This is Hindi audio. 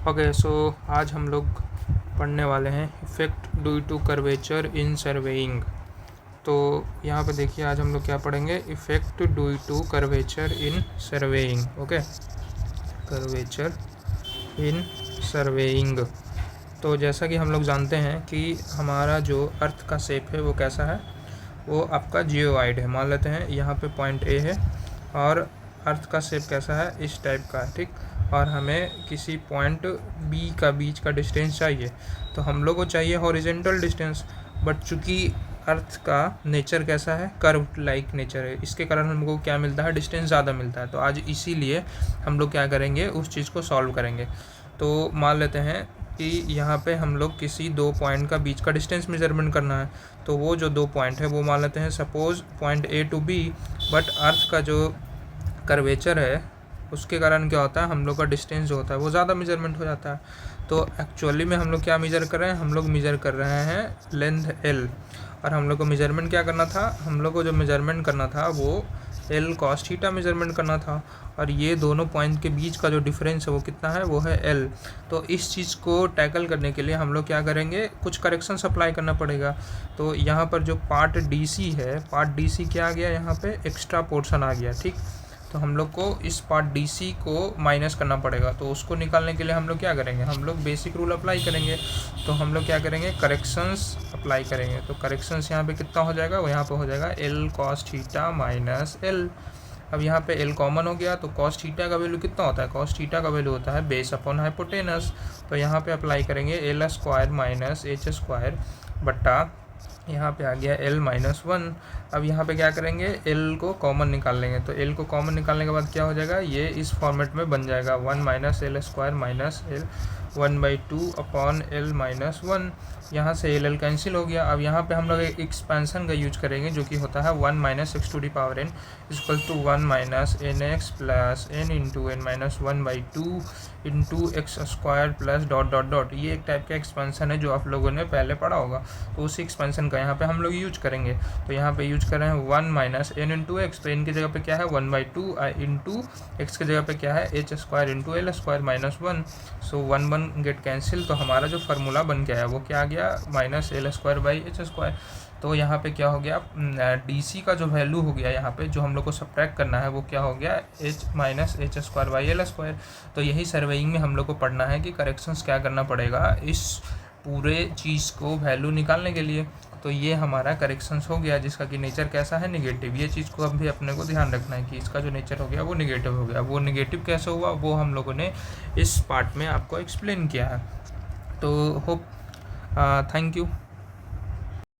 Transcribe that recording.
ओके, सो आज हम लोग पढ़ने वाले हैं effect due to curvature in surveying. तो यहाँ पे देखिए, आज हम लोग क्या पढ़ेंगे, effect due to curvature in surveying. Okay, curvature in surveying. तो जैसा कि हम लोग जानते हैं कि हमारा जो अर्थ का शेप है वो कैसा है, वो आपका जियोइड है। मान लेते हैं यहाँ पे पॉइंट ए है और अर्थ का शेप कैसा है, इस टाइप का है, ठीक। और हमें किसी पॉइंट बी का बीच का डिस्टेंस चाहिए, तो हम लोग को चाहिए हॉरिजेंटल डिस्टेंस। बट चूँकि अर्थ का नेचर कैसा है, कर्व लाइक नेचर है, इसके कारण हमको क्या मिलता है, डिस्टेंस ज़्यादा मिलता है। तो आज इसीलिए हम लोग क्या करेंगे, उस चीज़ को सॉल्व करेंगे। तो मान लेते हैं कि यहाँ पे हम लोग किसी दो पॉइंट का बीच का डिस्टेंस मेजरमेंट करना है। तो वो जो दो पॉइंट है वो मान लेते हैं suppose point A to B, but earth का जो कर्वेचर है उसके कारण क्या होता है, हम लोग का डिस्टेंस जो होता है वो ज़्यादा मेजरमेंट हो जाता है। तो एक्चुअली में हम लोग क्या मेजर कर रहे हैं, हम लोग मेजर कर रहे हैं लेंथ एल, और हम लोग को मेजरमेंट क्या करना था, हम लोग को जो मेजरमेंट करना था वो एल कॉस थीटा मेजरमेंट करना था। और ये दोनों पॉइंट के बीच का जो डिफरेंस है वो कितना है, वो है एल। तो इस चीज़ को टैकल करने के लिए हम लोग क्या करेंगे, कुछ करेक्शन अप्लाई करना पड़ेगा। तो यहाँ पर जो पार्ट डीसी है, पार्ट डीसी क्या आ गया, यहाँ पे एक्स्ट्रा पोर्शन आ गया, ठीक। तो हम लोग को इस पार्ट डीसी को माइनस करना पड़ेगा। तो उसको निकालने के लिए हम लोग क्या करेंगे, हम लोग बेसिक रूल अप्लाई करेंगे। तो हम लोग क्या करेंगे, करेक्शंस अप्लाई करेंगे। तो करेक्शंस यहाँ पे कितना हो जाएगा, वो यहाँ पे हो जाएगा L cos theta minus L. अब यहाँ पे एल कॉमन हो गया, तो कॉस थीटा का वैल्यू कितना होता है, कॉस थीटा का वैल्यू होता है बेस अपॉन हाइपोटेनस। तो यहाँ पे अप्लाई करेंगे L square minus H square बट्टा यहाँ पे आ गया एल माइनस वन। अब यहाँ पे क्या करेंगे, एल को कॉमन निकाल लेंगे। तो एल को कॉमन निकालने के बाद क्या हो जाएगा, ये इस फॉर्मेट में बन जाएगा, one minus L square minus L 1/2 upon L minus one. यहाँ से एल कैंसिल हो गया। अब यहाँ पे हम लोग एक एक्सपेंसन का यूज करेंगे जो कि होता है 1 minus x to the power n equal to 1 minus n x plus n into n minus 1/2 into x square plus dot dot dot. ये एक टाइप का एक्सपेंसन है जो आप लोगों ने पहले पढ़ा होगा। तो उसी एक्सपेंसन का यहाँ पे हम लोग यूज करेंगे। तो यहाँ पे यूज कर रहे हैं 1 माइनस एन इंटू एक्स। तो एन की जगह पे क्या है 1/2 इंटू एक्स की जगह पे क्या है H square into L square minus 1। सो 1 1 गेट कैंसिल। तो हमारा जो फार्मूला बन गया है वो क्या आ गया, minus L square by H square. तो यहाँ पे क्या हो गया, डीसी का जो वैल्यू हो गया यहाँ पे जो हम लोग को सब्ट्रैक्ट करना है वो क्या हो गया, H minus H square by L square. तो यही सर्वेइंग में हम लोग को पढ़ना है कि करेक्शंस क्या करना पड़ेगा इस पूरे चीज़ को वैल्यू निकालने के लिए। तो ये हमारा करेक्शंस हो गया जिसका कि नेचर कैसा है, निगेटिव। ये चीज़ को अभी अपने को ध्यान रखना है कि इसका जो नेचर हो गया वो निगेटिव हो गया। वो निगेटिव कैसे हुआ वो हम लोगों ने इस पार्ट में आपको एक्सप्लेन किया है। तो होप थैंक यू।